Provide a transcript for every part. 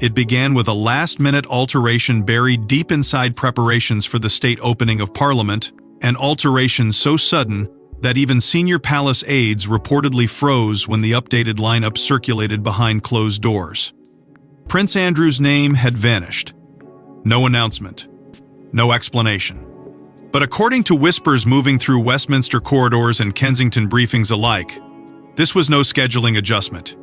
It began with a last-minute alteration buried deep inside preparations for the state opening of Parliament, an alteration so sudden that even senior palace aides reportedly froze when the updated lineup circulated behind closed doors. Prince Andrew's name had vanished. No announcement. No explanation. But according to whispers moving through Westminster corridors and Kensington briefings alike, this was no scheduling adjustment.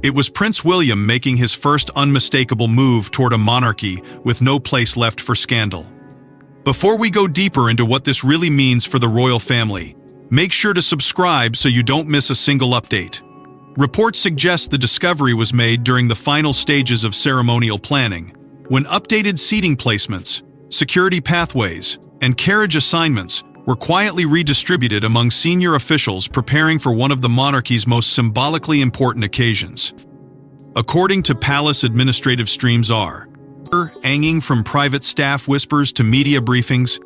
It was Prince William making his first unmistakable move toward a monarchy with no place left for scandal. Before we go deeper into what this really means for the royal family, make sure to subscribe so you don't miss a single update. Reports suggest the discovery was made during the final stages of ceremonial planning, when updated seating placements, security pathways, and carriage assignments were quietly redistributed among senior officials preparing for one of the monarchy's most symbolically important occasions. According to palace administrative streams hanging from private staff whispers to media briefings,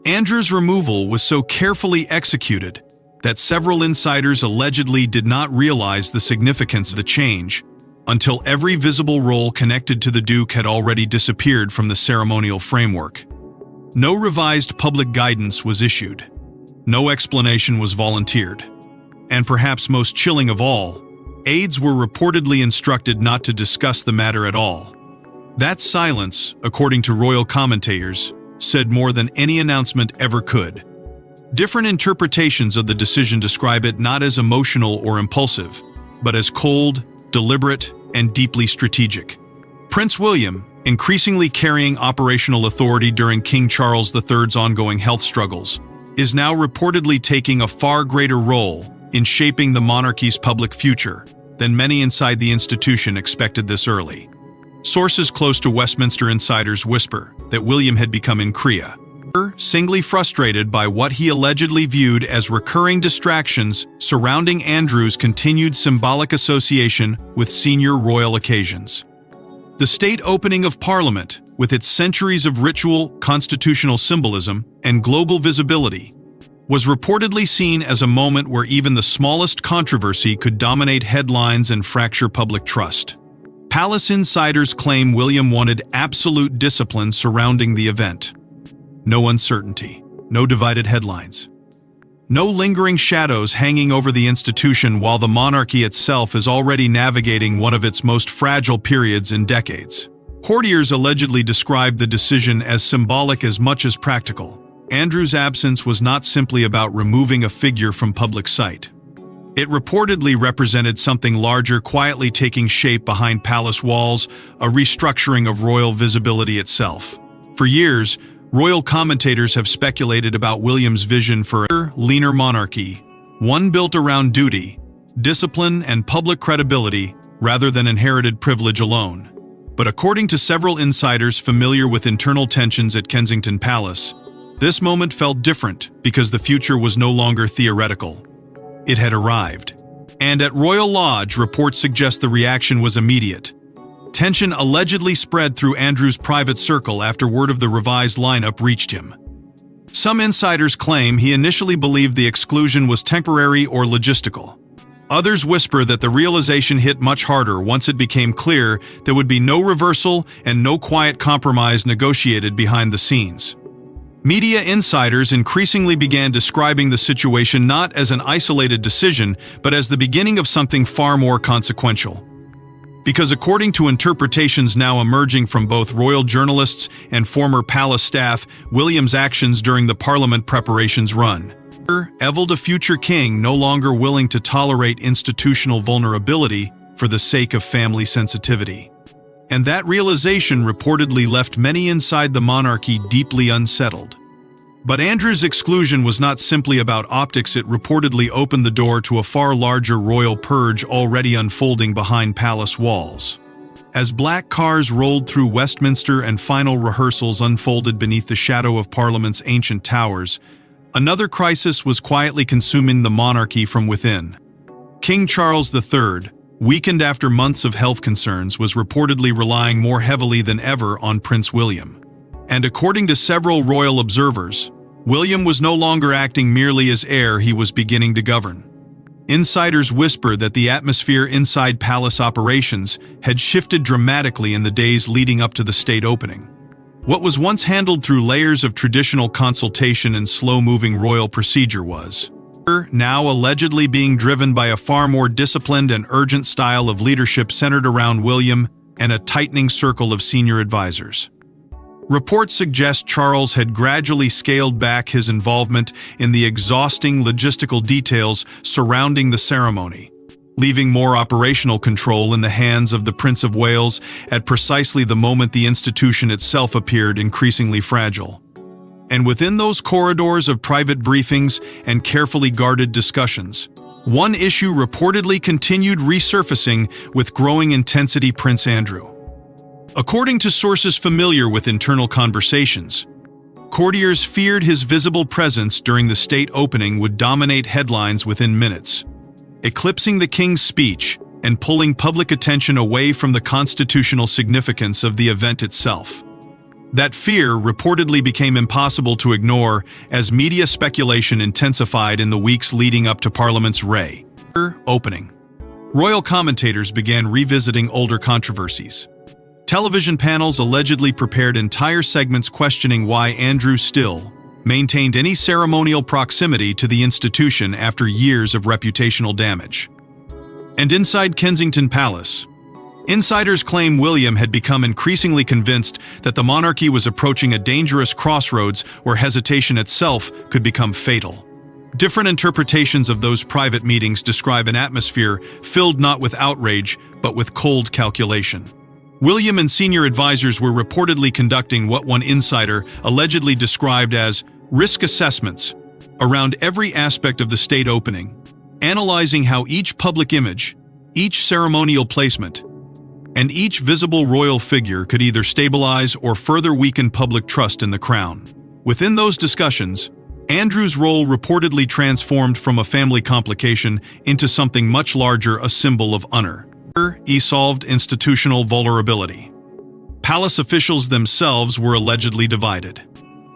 Andrew's removal was so carefully executed that several insiders allegedly did not realize the significance of the change until every visible role connected to the Duke had already disappeared from the ceremonial framework. No revised public guidance was issued. No explanation was volunteered. And perhaps most chilling of all, aides were reportedly instructed not to discuss the matter at all. That silence, according to royal commentators, said more than any announcement ever could. Different interpretations of the decision describe it not as emotional or impulsive, but as cold, deliberate, and deeply strategic. Prince William, increasingly carrying operational authority during King Charles III's ongoing health struggles, is now reportedly taking a far greater role in shaping the monarchy's public future than many inside the institution expected this early. Sources close to Westminster insiders whisper that William had become singly frustrated by what he allegedly viewed as recurring distractions surrounding Andrew's continued symbolic association with senior royal occasions. The state opening of Parliament, with its centuries of ritual, constitutional symbolism, and global visibility, was reportedly seen as a moment where even the smallest controversy could dominate headlines and fracture public trust. Palace insiders claim William wanted absolute discipline surrounding the event. No uncertainty, no divided headlines, no lingering shadows hanging over the institution while the monarchy itself is already navigating one of its most fragile periods in decades. Courtiers allegedly described the decision as symbolic as much as practical. Andrew's absence was not simply about removing a figure from public sight. It reportedly represented something larger quietly taking shape behind palace walls, a restructuring of royal visibility itself. For years, royal commentators have speculated about William's vision for a leaner monarchy, one built around duty, discipline, and public credibility rather than inherited privilege alone. But according to several insiders familiar with internal tensions at Kensington Palace, this moment felt different because the future was no longer theoretical. It had arrived. And at Royal Lodge, reports suggest the reaction was immediate. Tension allegedly spread through Andrew's private circle after word of the revised lineup reached him. Some insiders claim he initially believed the exclusion was temporary or logistical. Others whisper that the realization hit much harder once it became clear there would be no reversal and no quiet compromise negotiated behind the scenes. Media insiders increasingly began describing the situation not as an isolated decision, but as the beginning of something far more consequential. Because according to interpretations now emerging from both royal journalists and former palace staff, William's actions during the Parliament preparations run evolved a future king no longer willing to tolerate institutional vulnerability for the sake of family sensitivity. And that realization reportedly left many inside the monarchy deeply unsettled. But Andrew's exclusion was not simply about optics. It reportedly opened the door to a far larger royal purge already unfolding behind palace walls. As black cars rolled through Westminster and final rehearsals unfolded beneath the shadow of Parliament's ancient towers, another crisis was quietly consuming the monarchy from within. King Charles III, weakened after months of health concerns, was reportedly relying more heavily than ever on Prince William. And according to several royal observers, William was no longer acting merely as heir, he was beginning to govern. Insiders whisper that the atmosphere inside palace operations had shifted dramatically in the days leading up to the state opening. What was once handled through layers of traditional consultation and slow-moving royal procedure was now allegedly being driven by a far more disciplined and urgent style of leadership centered around William and a tightening circle of senior advisors. Reports suggest Charles had gradually scaled back his involvement in the exhausting logistical details surrounding the ceremony, leaving more operational control in the hands of the Prince of Wales at precisely the moment the institution itself appeared increasingly fragile. And within those corridors of private briefings and carefully guarded discussions, one issue reportedly continued resurfacing with growing intensity: Prince Andrew. According to sources familiar with internal conversations, courtiers feared his visible presence during the state opening would dominate headlines within minutes, eclipsing the king's speech and pulling public attention away from the constitutional significance of the event itself. That fear reportedly became impossible to ignore as media speculation intensified in the weeks leading up to Parliament's opening. Royal commentators began revisiting older controversies. Television panels allegedly prepared entire segments questioning why Andrew still maintained any ceremonial proximity to the institution after years of reputational damage. And inside Kensington Palace, insiders claim William had become increasingly convinced that the monarchy was approaching a dangerous crossroads where hesitation itself could become fatal. Different interpretations of those private meetings describe an atmosphere filled not with outrage, but with cold calculation. William and senior advisors were reportedly conducting what one insider allegedly described as risk assessments around every aspect of the state opening, analyzing how each public image, each ceremonial placement, and each visible royal figure could either stabilize or further weaken public trust in the crown. Within those discussions, Andrew's role reportedly transformed from a family complication into something much larger: a symbol of honor. He solved institutional vulnerability. Palace officials themselves were allegedly divided.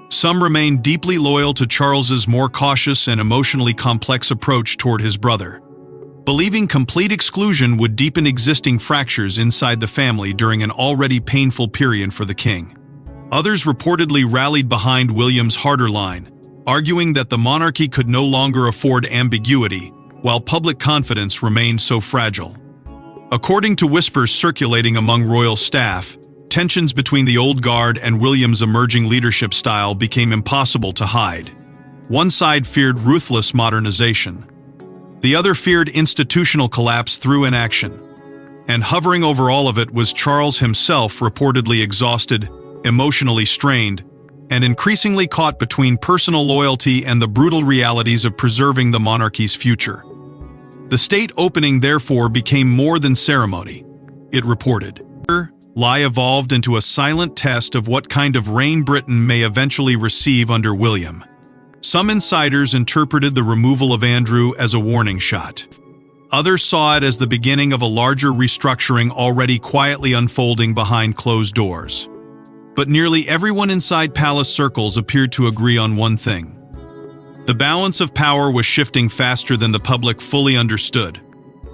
Some remained deeply loyal to Charles's more cautious and emotionally complex approach toward his brother, believing complete exclusion would deepen existing fractures inside the family during an already painful period for the king. Others reportedly rallied behind William's harder line, arguing that the monarchy could no longer afford ambiguity, while public confidence remained so fragile. According to whispers circulating among royal staff, tensions between the old guard and William's emerging leadership style became impossible to hide. One side feared ruthless modernization. The other feared institutional collapse through inaction. And hovering over all of it was Charles himself, reportedly exhausted, emotionally strained, and increasingly caught between personal loyalty and the brutal realities of preserving the monarchy's future. The state opening therefore became more than ceremony, it reported. Lie evolved into a silent test of what kind of reign Britain may eventually receive under William. Some insiders interpreted the removal of Andrew as a warning shot. Others saw it as the beginning of a larger restructuring already quietly unfolding behind closed doors. But nearly everyone inside palace circles appeared to agree on one thing. The balance of power was shifting faster than the public fully understood.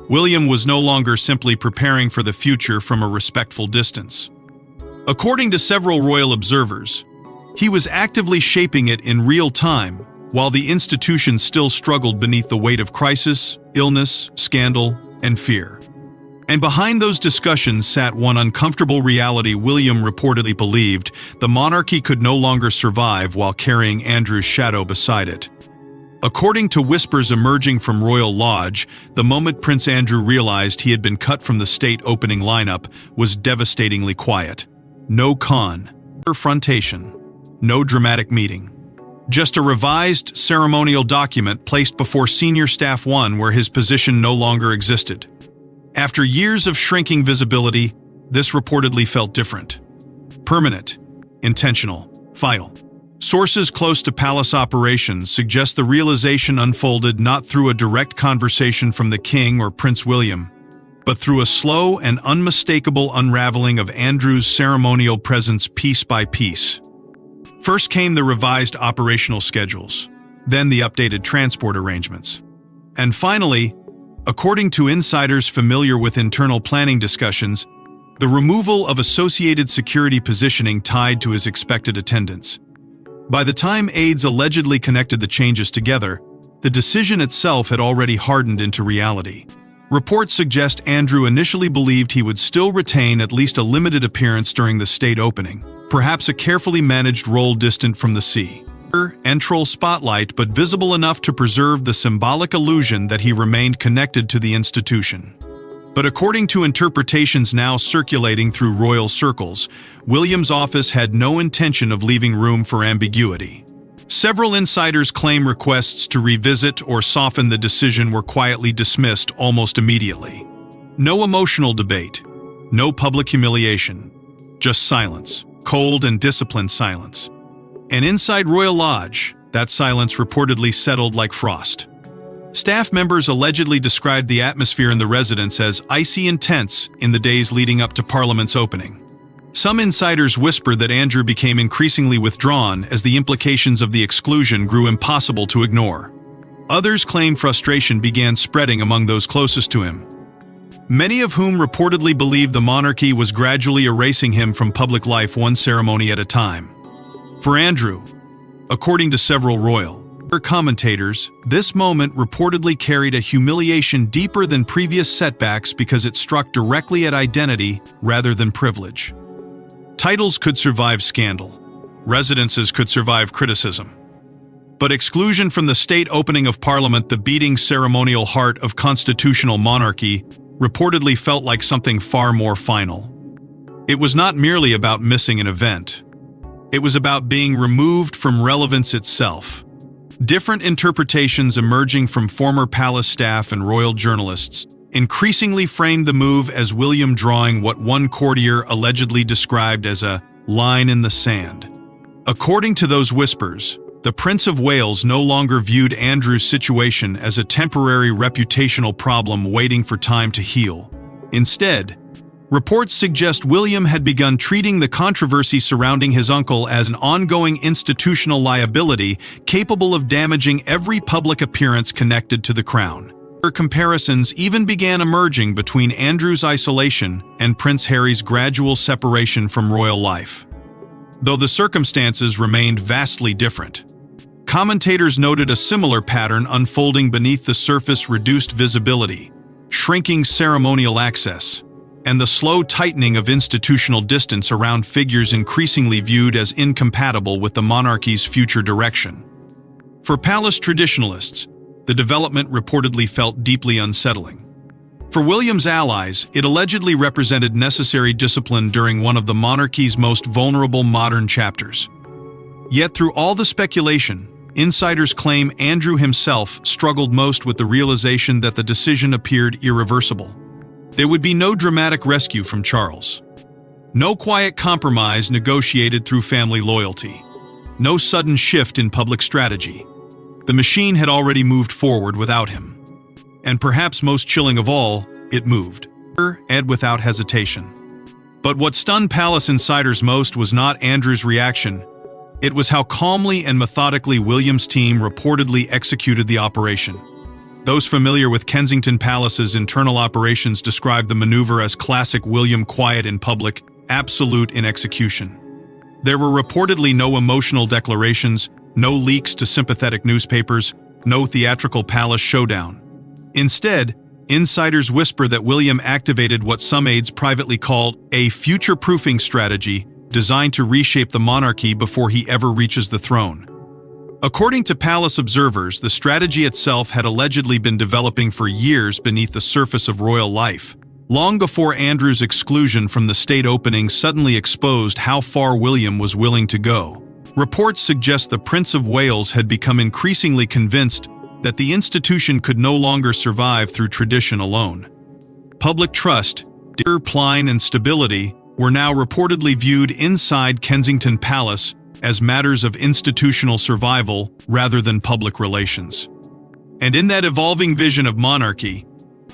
William was no longer simply preparing for the future from a respectful distance. According to several royal observers, he was actively shaping it in real time, while the institution still struggled beneath the weight of crisis, illness, scandal, and fear. And behind those discussions sat one uncomfortable reality: William reportedly believed the monarchy could no longer survive while carrying Andrew's shadow beside it. According to whispers emerging from Royal Lodge, the moment Prince Andrew realized he had been cut from the state opening lineup was devastatingly quiet. No confrontation, no dramatic meeting. Just a revised ceremonial document placed before senior staff one where his position no longer existed. After years of shrinking visibility, this reportedly felt different. Permanent, intentional, final. Sources close to palace operations suggest the realization unfolded not through a direct conversation from the king or Prince William, but through a slow and unmistakable unraveling of Andrew's ceremonial presence piece by piece. First came the revised operational schedules, then the updated transport arrangements, and finally, According to insiders familiar with internal planning discussions, the removal of associated security positioning tied to his expected attendance. By the time aides allegedly connected the changes together, the decision itself had already hardened into reality. Reports suggest Andrew initially believed he would still retain at least a limited appearance during the state opening, perhaps a carefully managed role distant from the central spotlight but visible enough to preserve the symbolic illusion that he remained connected to the institution. But according to interpretations now circulating through royal circles, William's office had no intention of leaving room for ambiguity. Several insiders claim requests to revisit or soften the decision were quietly dismissed almost immediately. No emotional debate, no public humiliation, just silence, cold and disciplined silence. And inside Royal Lodge, that silence reportedly settled like frost. Staff members allegedly described the atmosphere in the residence as icy intense in the days leading up to Parliament's opening. Some insiders whisper that Andrew became increasingly withdrawn as the implications of the exclusion grew impossible to ignore. Others claim frustration began spreading among those closest to him, many of whom reportedly believed the monarchy was gradually erasing him from public life one ceremony at a time. For Andrew, according to several royal commentators, this moment reportedly carried a humiliation deeper than previous setbacks because it struck directly at identity rather than privilege. Titles could survive scandal. Residences could survive criticism. But exclusion from the state opening of Parliament, the beating ceremonial heart of constitutional monarchy, reportedly felt like something far more final. It was not merely about missing an event. It was about being removed from relevance itself. Different interpretations emerging from former palace staff and royal journalists increasingly framed the move as William drawing what one courtier allegedly described as a line in the sand. According to those whispers, the Prince of Wales no longer viewed Andrew's situation as a temporary reputational problem waiting for time to heal. Instead, reports suggest William had begun treating the controversy surrounding his uncle as an ongoing institutional liability capable of damaging every public appearance connected to the crown. Comparisons even began emerging between Andrew's isolation and Prince Harry's gradual separation from royal life. Though the circumstances remained vastly different, commentators noted a similar pattern unfolding beneath the surface: reduced visibility, shrinking ceremonial access, and the slow tightening of institutional distance around figures increasingly viewed as incompatible with the monarchy's future direction. For palace traditionalists, the development reportedly felt deeply unsettling. For William's allies, it allegedly represented necessary discipline during one of the monarchy's most vulnerable modern chapters. Yet through all the speculation, insiders claim Andrew himself struggled most with the realization that the decision appeared irreversible. There would be no dramatic rescue from Charles. No quiet compromise negotiated through family loyalty. No sudden shift in public strategy. The machine had already moved forward without him. And perhaps most chilling of all, it moved, and without hesitation. But what stunned palace insiders most was not Andrew's reaction. It was how calmly and methodically William's team reportedly executed the operation. Those familiar with Kensington Palace's internal operations described the maneuver as classic William: quiet in public, absolute in execution. There were reportedly no emotional declarations, no leaks to sympathetic newspapers, no theatrical palace showdown. Instead, insiders whisper that William activated what some aides privately called a future-proofing strategy designed to reshape the monarchy before he ever reaches the throne. According to palace observers, the strategy itself had allegedly been developing for years beneath the surface of royal life, long before Andrew's exclusion from the state opening suddenly exposed how far William was willing to go. Reports suggest the Prince of Wales had become increasingly convinced that the institution could no longer survive through tradition alone. Public trust, discipline, and stability were now reportedly viewed inside Kensington Palace as matters of institutional survival rather than public relations. And in that evolving vision of monarchy,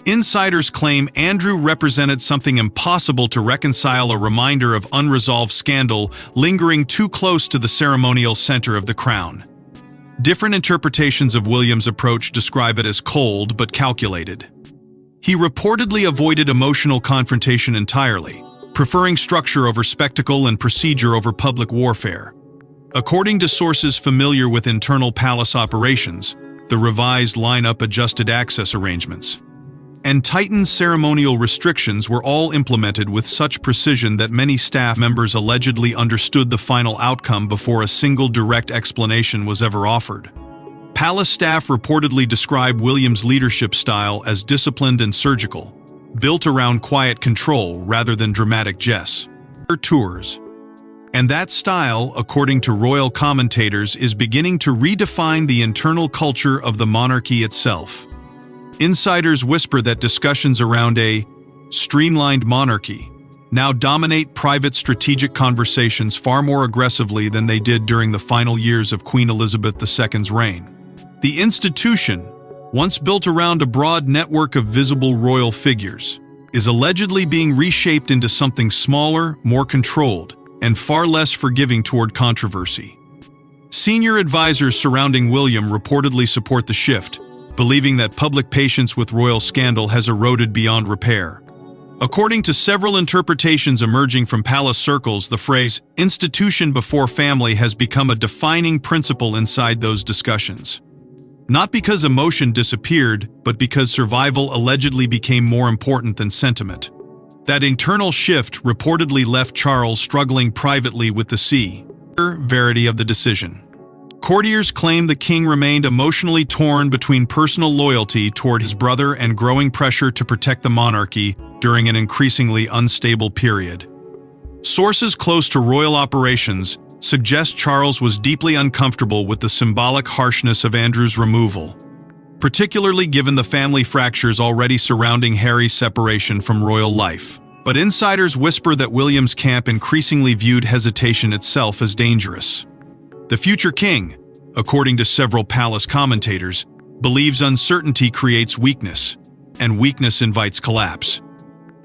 insiders claim Andrew represented something impossible to reconcile: a reminder of unresolved scandal lingering too close to the ceremonial center of the crown. Different interpretations of William's approach describe it as cold but calculated. He reportedly avoided emotional confrontation entirely, preferring structure over spectacle and procedure over public warfare. According to sources familiar with internal palace operations, the revised lineup adjusted access arrangements and tightened ceremonial restrictions were all implemented with such precision that many staff members allegedly understood the final outcome before a single direct explanation was ever offered. Palace staff reportedly described William's leadership style as disciplined and surgical, built around quiet control rather than dramatic jests. Tours. And that style, according to royal commentators, is beginning to redefine the internal culture of the monarchy itself. Insiders whisper that discussions around a streamlined monarchy now dominate private strategic conversations far more aggressively than they did during the final years of Queen Elizabeth II's reign. The institution, once built around a broad network of visible royal figures, is allegedly being reshaped into something smaller, more controlled, and far less forgiving toward controversy. Senior advisors surrounding William reportedly support the shift, believing that public patience with royal scandal has eroded beyond repair. According to several interpretations emerging from palace circles, the phrase "institution before family" has become a defining principle inside those discussions. Not because emotion disappeared, but because survival allegedly became more important than sentiment. That internal shift reportedly left Charles struggling privately with the severity of the decision. Courtiers claim the king remained emotionally torn between personal loyalty toward his brother and growing pressure to protect the monarchy during an increasingly unstable period. Sources close to royal operations suggest Charles was deeply uncomfortable with the symbolic harshness of Andrew's removal, particularly given the family fractures already surrounding Harry's separation from royal life. But insiders whisper that William's camp increasingly viewed hesitation itself as dangerous. The future king, according to several palace commentators, believes uncertainty creates weakness, and weakness invites collapse.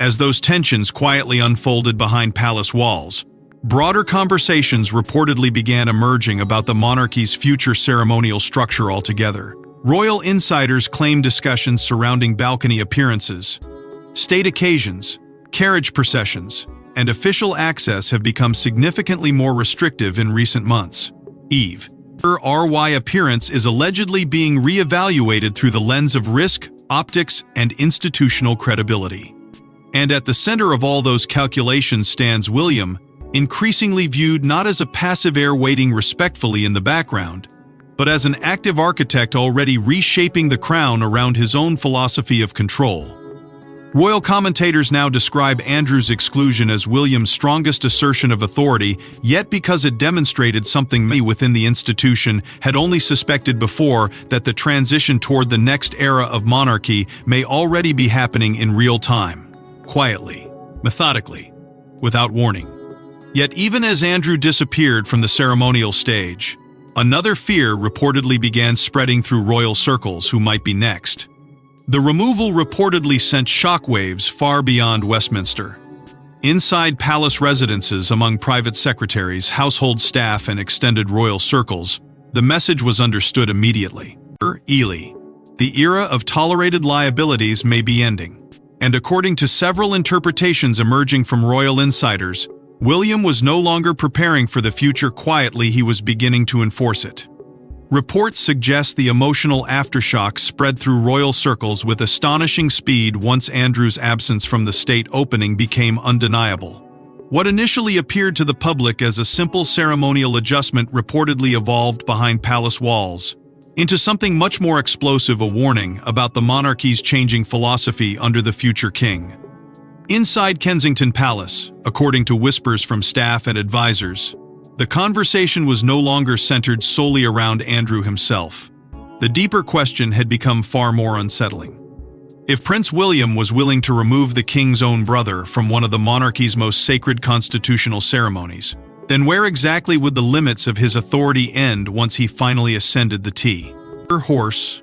As those tensions quietly unfolded behind palace walls, broader conversations reportedly began emerging about the monarchy's future ceremonial structure altogether. Royal insiders claim discussions surrounding balcony appearances, state occasions, carriage processions, and official access have become significantly more restrictive in recent months. Her RY appearance is allegedly being re-evaluated through the lens of risk, optics, and institutional credibility. And at the center of all those calculations stands William, increasingly viewed not as a passive heir waiting respectfully in the background, but as an active architect already reshaping the crown around his own philosophy of control. Royal commentators now describe Andrew's exclusion as William's strongest assertion of authority, yet because it demonstrated something many within the institution had only suspected before, that the transition toward the next era of monarchy may already be happening in real time, quietly, methodically, without warning. Yet even as Andrew disappeared from the ceremonial stage, another fear reportedly began spreading through royal circles who might be next. The removal reportedly sent shockwaves far beyond Westminster. Inside palace residences, among private secretaries, household staff, and extended royal circles, the message was understood immediately. The era of tolerated liabilities may be ending. And according to several interpretations emerging from royal insiders, William was no longer preparing for the future quietly, he was beginning to enforce it. Reports suggest the emotional aftershock spread through royal circles with astonishing speed once Andrew's absence from the state opening became undeniable. What initially appeared to the public as a simple ceremonial adjustment reportedly evolved behind palace walls into something much more explosive, a warning about the monarchy's changing philosophy under the future king. Inside Kensington Palace, according to whispers from staff and advisors, the conversation was no longer centered solely around Andrew himself. The deeper question had become far more unsettling. If Prince William was willing to remove the king's own brother from one of the monarchy's most sacred constitutional ceremonies, then where exactly would the limits of his authority end once he finally ascended the horse?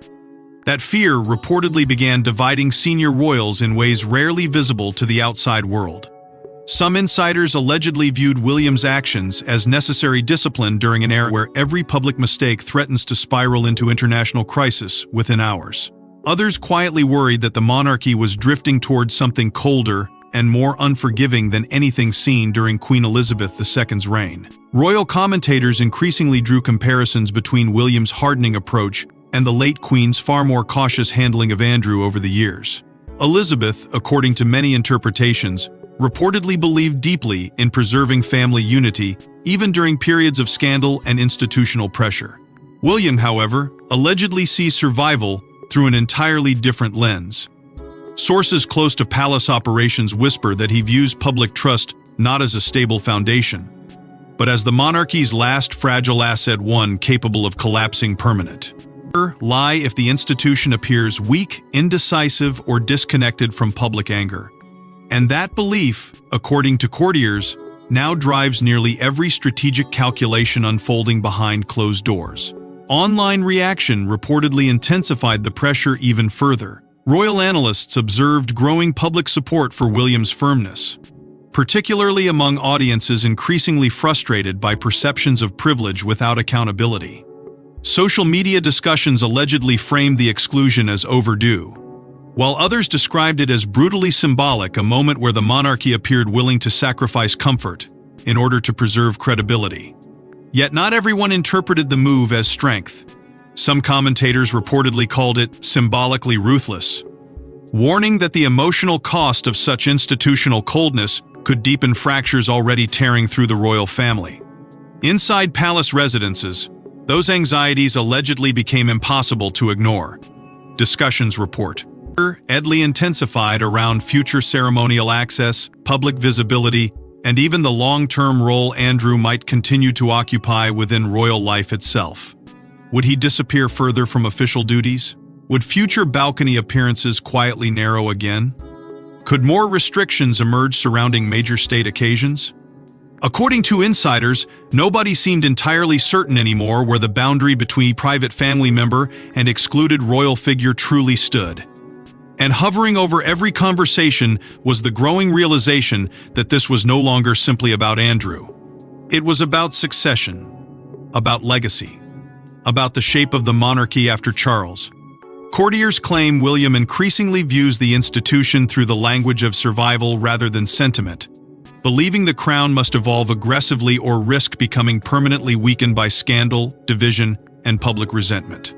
That fear reportedly began dividing senior royals in ways rarely visible to the outside world. Some insiders allegedly viewed William's actions as necessary discipline during an era where every public mistake threatens to spiral into international crisis within hours. Others quietly worried that the monarchy was drifting towards something colder and more unforgiving than anything seen during Queen Elizabeth II's reign. Royal commentators increasingly drew comparisons between William's hardening approach and the late Queen's far more cautious handling of Andrew over the years. Elizabeth, according to many interpretations, reportedly believed deeply in preserving family unity even during periods of scandal and institutional pressure. William, however, allegedly sees survival through an entirely different lens. Sources close to palace operations whisper that he views public trust not as a stable foundation, but as the monarchy's last fragile asset, one capable of collapsing permanently. Lie if the institution appears weak, indecisive, or disconnected from public anger. And that belief, according to courtiers, now drives nearly every strategic calculation unfolding behind closed doors. Online reaction reportedly intensified the pressure even further. Royal analysts observed growing public support for William's firmness, particularly among audiences increasingly frustrated by perceptions of privilege without accountability. Social media discussions allegedly framed the exclusion as overdue, while others described it as brutally symbolic, a moment where the monarchy appeared willing to sacrifice comfort in order to preserve credibility. Yet not everyone interpreted the move as strength. Some commentators reportedly called it symbolically ruthless, warning that the emotional cost of such institutional coldness could deepen fractures already tearing through the royal family. Inside palace residences, those anxieties allegedly became impossible to ignore. Discussions report edly intensified around future ceremonial access, public visibility, and even the long-term role Andrew might continue to occupy within royal life itself. Would he disappear further from official duties? Would future balcony appearances quietly narrow again? Could more restrictions emerge surrounding major state occasions? According to insiders, nobody seemed entirely certain anymore where the boundary between private family member and excluded royal figure truly stood. And hovering over every conversation was the growing realization that this was no longer simply about Andrew. It was about succession, about legacy, about the shape of the monarchy after Charles. Courtiers claim William increasingly views the institution through the language of survival rather than sentiment, believing the crown must evolve aggressively or risk becoming permanently weakened by scandal, division, and public resentment.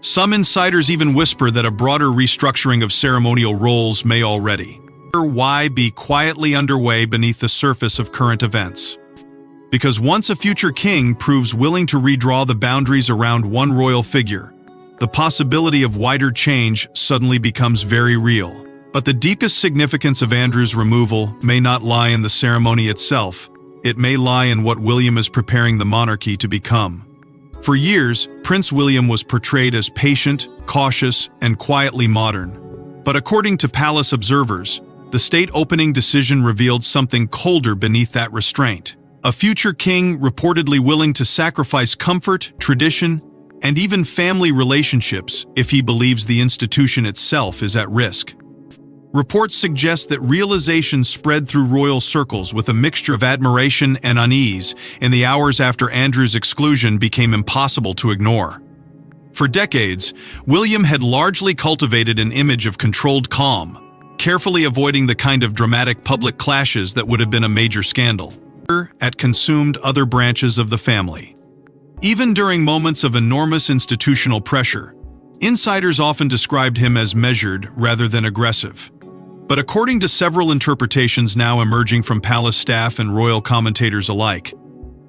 Some insiders even whisper that a broader restructuring of ceremonial roles may already be quietly underway beneath the surface of current events. Because once a future king proves willing to redraw the boundaries around one royal figure, the possibility of wider change suddenly becomes very real. But the deepest significance of Andrew's removal may not lie in the ceremony itself. It may lie in what William is preparing the monarchy to become. For years, Prince William was portrayed as patient, cautious, and quietly modern. But according to palace observers, the state opening decision revealed something colder beneath that restraint. A future king reportedly willing to sacrifice comfort, tradition, and even family relationships if he believes the institution itself is at risk. Reports suggest that realization spread through royal circles with a mixture of admiration and unease in the hours after Andrew's exclusion became impossible to ignore. For decades, William had largely cultivated an image of controlled calm, carefully avoiding the kind of dramatic public clashes that would have been a major scandal at consumed other branches of the family. Even during moments of enormous institutional pressure, insiders often described him as measured rather than aggressive. But according to several interpretations now emerging from palace staff and royal commentators alike,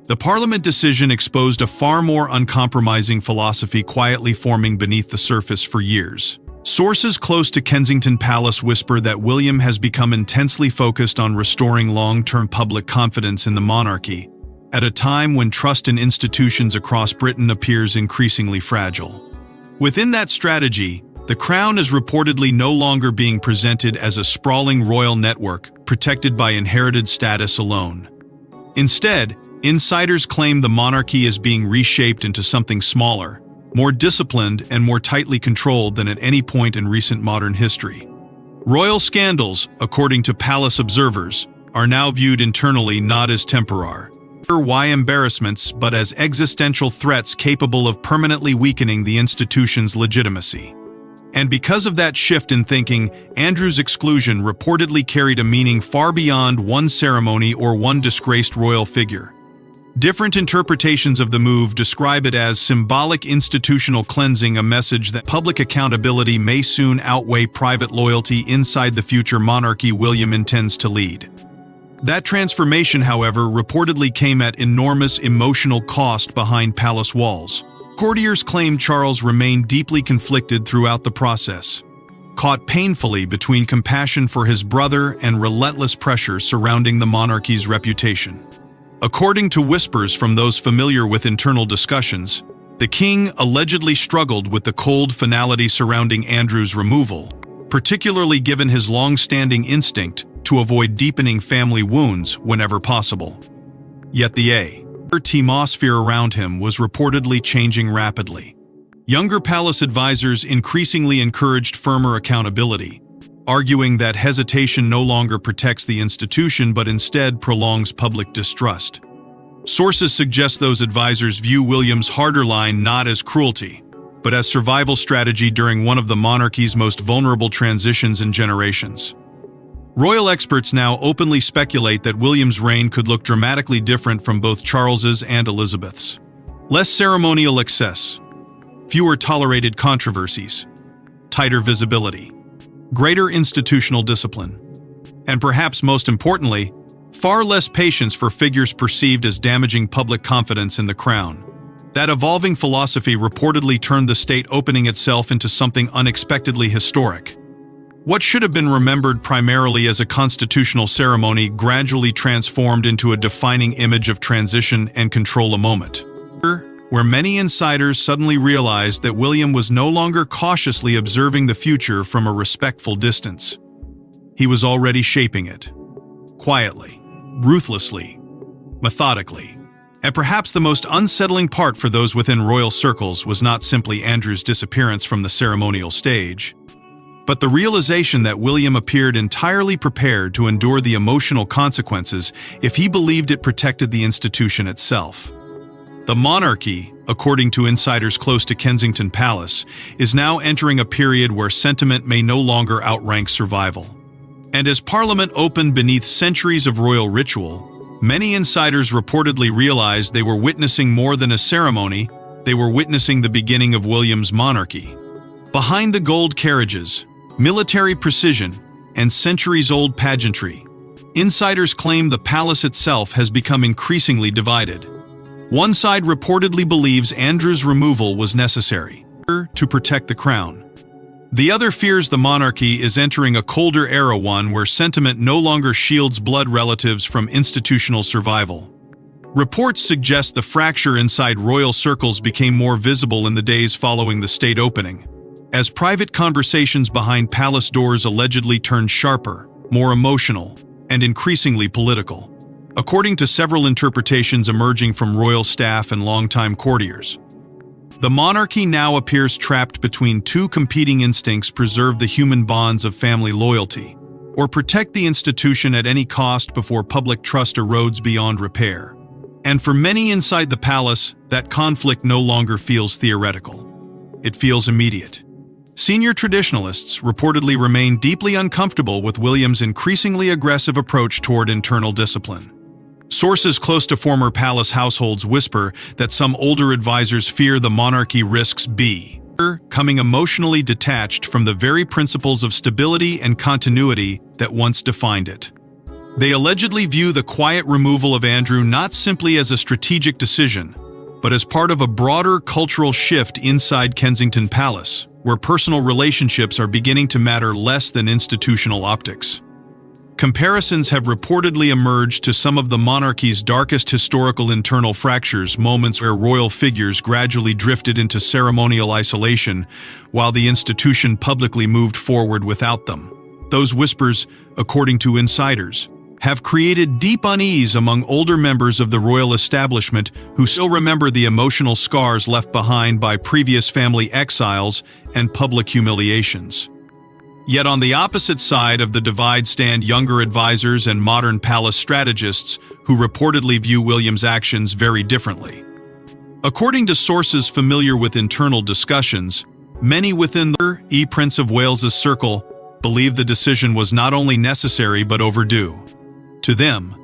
the Parliament decision exposed a far more uncompromising philosophy quietly forming beneath the surface for years. Sources close to Kensington Palace whisper that William has become intensely focused on restoring long-term public confidence in the monarchy, at a time when trust in institutions across Britain appears increasingly fragile. Within that strategy, the crown is reportedly no longer being presented as a sprawling royal network protected by inherited status alone. Instead, insiders claim the monarchy is being reshaped into something smaller, more disciplined and more tightly controlled than at any point in recent modern history. Royal scandals, according to palace observers, are now viewed internally not as temporary embarrassments but as existential threats capable of permanently weakening the institution's legitimacy. And because of that shift in thinking, Andrew's exclusion reportedly carried a meaning far beyond one ceremony or one disgraced royal figure. Different interpretations of the move describe it as symbolic institutional cleansing, a message that public accountability may soon outweigh private loyalty inside the future monarchy William intends to lead. That transformation, however, reportedly came at enormous emotional cost behind palace walls. Courtiers claim Charles remained deeply conflicted throughout the process, caught painfully between compassion for his brother and relentless pressure surrounding the monarchy's reputation. According to whispers from those familiar with internal discussions, the king allegedly struggled with the cold finality surrounding Andrew's removal, particularly given his long-standing instinct to avoid deepening family wounds whenever possible. Yet the atmosphere around him was reportedly changing rapidly. Younger palace advisors increasingly encouraged firmer accountability, arguing that hesitation no longer protects the institution but instead prolongs public distrust. Sources suggest those advisors view William's harder line not as cruelty, but as survival strategy during one of the monarchy's most vulnerable transitions in generations. Royal experts now openly speculate that William's reign could look dramatically different from both Charles's and Elizabeth's. Less ceremonial excess, fewer tolerated controversies, tighter visibility, greater institutional discipline, and perhaps most importantly, far less patience for figures perceived as damaging public confidence in the crown. That evolving philosophy reportedly turned the state opening itself into something unexpectedly historic. What should have been remembered primarily as a constitutional ceremony gradually transformed into a defining image of transition and control, a moment where many insiders suddenly realized that William was no longer cautiously observing the future from a respectful distance. He was already shaping it, quietly, ruthlessly, methodically. And perhaps the most unsettling part for those within royal circles was not simply Andrew's disappearance from the ceremonial stage, but the realization that William appeared entirely prepared to endure the emotional consequences if he believed it protected the institution itself. The monarchy, according to insiders close to Kensington Palace, is now entering a period where sentiment may no longer outrank survival. And as Parliament opened beneath centuries of royal ritual, many insiders reportedly realized they were witnessing more than a ceremony, they were witnessing the beginning of William's monarchy. Behind the gold carriages, military precision, and centuries-old pageantry, insiders claim the palace itself has become increasingly divided. One side reportedly believes Andrew's removal was necessary to protect the crown. The other fears the monarchy is entering a colder era, one where sentiment no longer shields blood relatives from institutional survival. Reports suggest the fracture inside royal circles became more visible in the days following the state opening, as private conversations behind palace doors allegedly turned sharper, more emotional, and increasingly political. According to several interpretations emerging from royal staff and longtime courtiers, the monarchy now appears trapped between two competing instincts: preserve the human bonds of family loyalty, or protect the institution at any cost before public trust erodes beyond repair. And for many inside the palace, that conflict no longer feels theoretical. It feels immediate. Senior traditionalists reportedly remain deeply uncomfortable with William's increasingly aggressive approach toward internal discipline. Sources close to former palace households whisper that some older advisors fear the monarchy risks becoming emotionally detached from the very principles of stability and continuity that once defined it. They allegedly view the quiet removal of Andrew not simply as a strategic decision, but as part of a broader cultural shift inside Kensington Palace, where personal relationships are beginning to matter less than institutional optics. Comparisons have reportedly emerged to some of the monarchy's darkest historical internal fractures, moments where royal figures gradually drifted into ceremonial isolation while the institution publicly moved forward without them. Those whispers, according to insiders, have created deep unease among older members of the royal establishment who still remember the emotional scars left behind by previous family exiles and public humiliations. Yet on the opposite side of the divide stand younger advisors and modern palace strategists who reportedly view William's actions very differently. According to sources familiar with internal discussions, Many within the Prince of Wales's circle believed the decision was not only necessary but overdue. To them,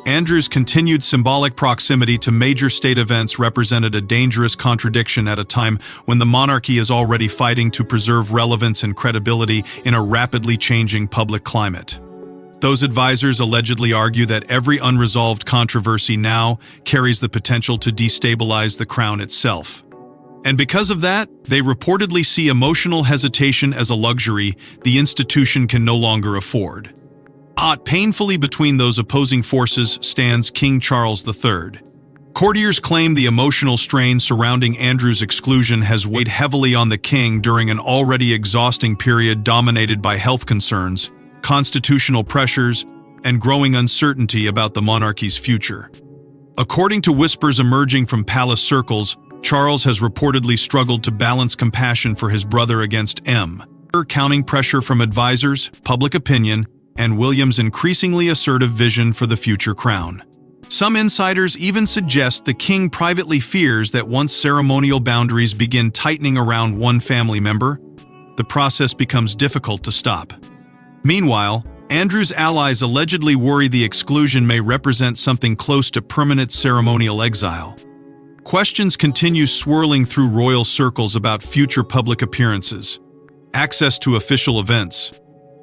Andrew's continued symbolic proximity to major state events represented a dangerous contradiction at a time when the monarchy is already fighting to preserve relevance and credibility in a rapidly changing public climate. Those advisors allegedly argue that every unresolved controversy now carries the potential to destabilize the crown itself. And because of that, they reportedly see emotional hesitation as a luxury the institution can no longer afford. Painfully between those opposing forces stands King Charles III. Courtiers claim the emotional strain surrounding Andrew's exclusion has weighed heavily on the king during an already exhausting period dominated by health concerns, constitutional pressures, and growing uncertainty about the monarchy's future. According to whispers emerging from palace circles, Charles has reportedly struggled to balance compassion for his brother against counting pressure from advisors, public opinion, and William's increasingly assertive vision for the future crown. Some insiders even suggest the king privately fears that once ceremonial boundaries begin tightening around one family member, the process becomes difficult to stop. Meanwhile, Andrew's allies allegedly worry the exclusion may represent something close to permanent ceremonial exile. Questions continue swirling through royal circles about future public appearances, access to official events,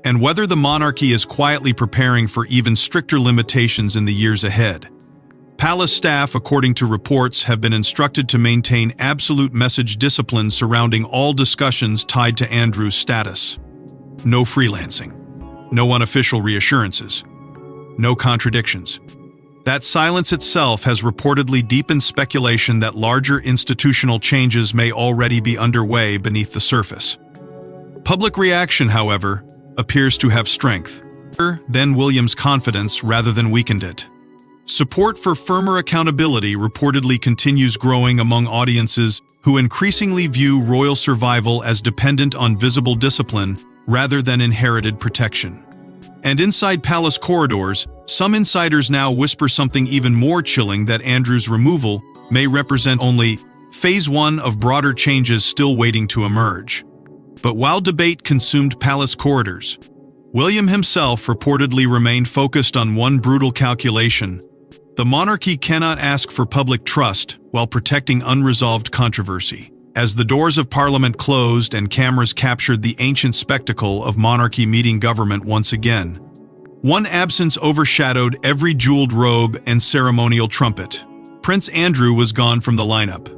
and whether the monarchy is quietly preparing for even stricter limitations in the years ahead. Palace staff, according to reports, have been instructed to maintain absolute message discipline surrounding all discussions tied to Andrew's status. No freelancing. No unofficial reassurances. No contradictions. That silence itself has reportedly deepened speculation that larger institutional changes may already be underway beneath the surface. Public reaction, however, appears to have strength, then William's confidence rather than weakened it. Support for firmer accountability reportedly continues growing among audiences who increasingly view royal survival as dependent on visible discipline rather than inherited protection. And inside palace corridors, some insiders now whisper something even more chilling, that Andrew's removal may represent only phase one of broader changes still waiting to emerge. But while debate consumed palace corridors, William himself reportedly remained focused on one brutal calculation: the monarchy cannot ask for public trust while protecting unresolved controversy. As the doors of Parliament closed and cameras captured the ancient spectacle of monarchy meeting government once again, one absence overshadowed every jeweled robe and ceremonial trumpet. Prince Andrew was gone from the lineup.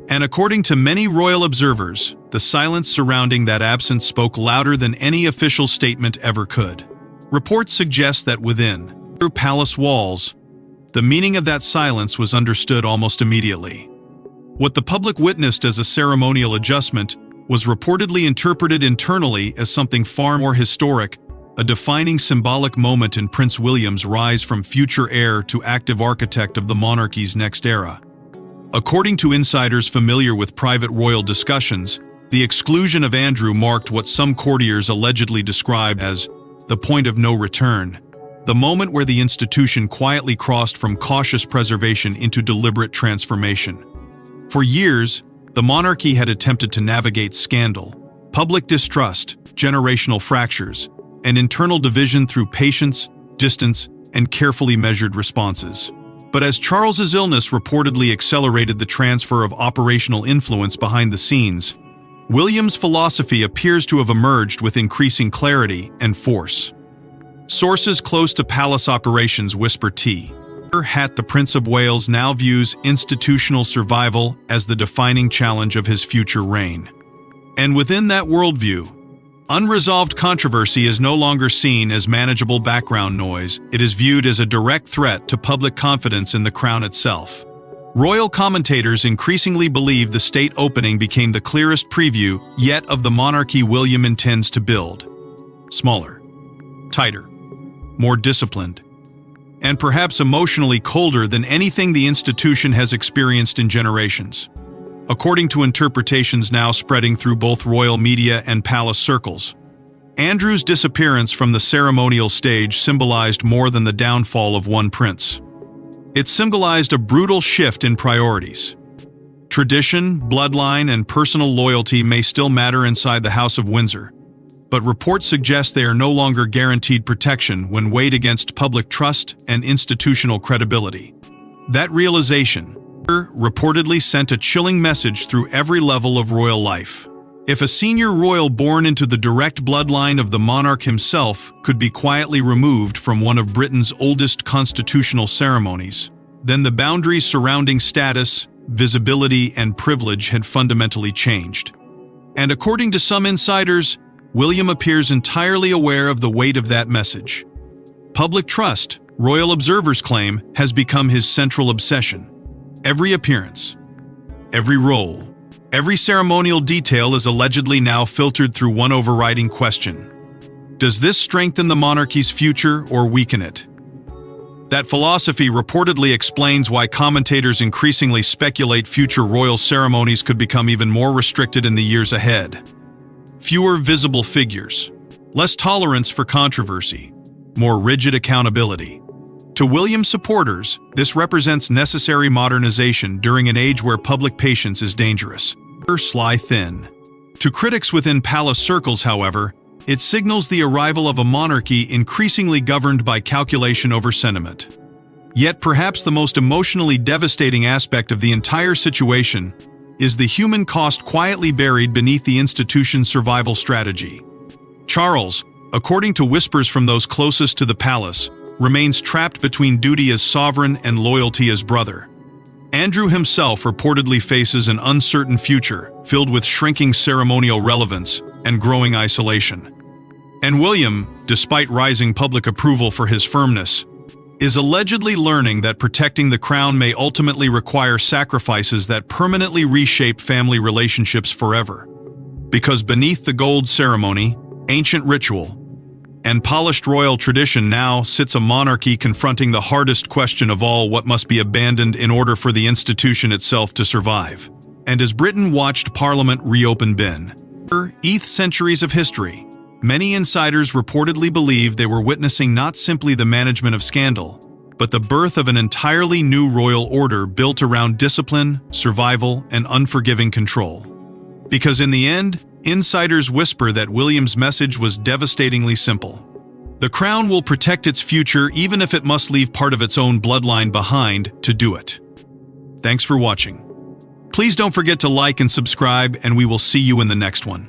And according to many royal observers, the silence surrounding that absence spoke louder than any official statement ever could. Reports suggest that within palace walls, the meaning of that silence was understood almost immediately. What the public witnessed as a ceremonial adjustment was reportedly interpreted internally as something far more historic, a defining symbolic moment in Prince William's rise from future heir to active architect of the monarchy's next era. According to insiders familiar with private royal discussions, the exclusion of Andrew marked what some courtiers allegedly described as the point of no return, the moment where the institution quietly crossed from cautious preservation into deliberate transformation. For years, the monarchy had attempted to navigate scandal, public distrust, generational fractures, and internal division through patience, distance, and carefully measured responses. But as Charles's illness reportedly accelerated the transfer of operational influence behind the scenes, William's philosophy appears to have emerged with increasing clarity and force. Sources close to palace operations whisper the Prince of Wales now views institutional survival as the defining challenge of his future reign. And within that worldview, unresolved controversy is no longer seen as manageable background noise. It is viewed as a direct threat to public confidence in the crown itself. Royal commentators increasingly believe the state opening became the clearest preview yet of the monarchy William intends to build. Smaller, tighter, more disciplined, and perhaps emotionally colder than anything the institution has experienced in generations. According to interpretations now spreading through both royal media and palace circles, Andrew's disappearance from the ceremonial stage symbolized more than the downfall of one prince. It symbolized a brutal shift in priorities. Tradition, bloodline, and personal loyalty may still matter inside the House of Windsor, but reports suggest they are no longer guaranteed protection when weighed against public trust and institutional credibility. That realization reportedly sent a chilling message through every level of royal life. If a senior royal born into the direct bloodline of the monarch himself could be quietly removed from one of Britain's oldest constitutional ceremonies, then the boundaries surrounding status, visibility, and privilege had fundamentally changed. And according to some insiders, William appears entirely aware of the weight of that message. Public trust, royal observers claim, has become his central obsession. Every appearance, every role, every ceremonial detail is allegedly now filtered through one overriding question. Does this strengthen the monarchy's future or weaken it? That philosophy reportedly explains why commentators increasingly speculate future royal ceremonies could become even more restricted in the years ahead. Fewer visible figures, less tolerance for controversy, more rigid accountability. To William's supporters, this represents necessary modernization during an age where public patience is dangerous. Sly thin. To critics within palace circles, however, it signals the arrival of a monarchy increasingly governed by calculation over sentiment. Yet perhaps the most emotionally devastating aspect of the entire situation is the human cost quietly buried beneath the institution's survival strategy. Charles, according to whispers from those closest to the palace, remains trapped between duty as sovereign and loyalty as brother. Andrew himself reportedly faces an uncertain future filled with shrinking ceremonial relevance and growing isolation. And William, despite rising public approval for his firmness, is allegedly learning that protecting the crown may ultimately require sacrifices that permanently reshape family relationships forever. Because beneath the gold ceremony, ancient ritual, and polished royal tradition now sits a monarchy confronting the hardest question of all: what must be abandoned in order for the institution itself to survive. And as Britain watched Parliament reopen centuries of history, many insiders reportedly believed they were witnessing not simply the management of scandal, but the birth of an entirely new royal order built around discipline, survival, and unforgiving control. Because in the end, insiders whisper that William's message was devastatingly simple. The crown will protect its future even if it must leave part of its own bloodline behind to do it. Thanks for watching. Please don't forget to like and subscribe, and we will see you in the next one.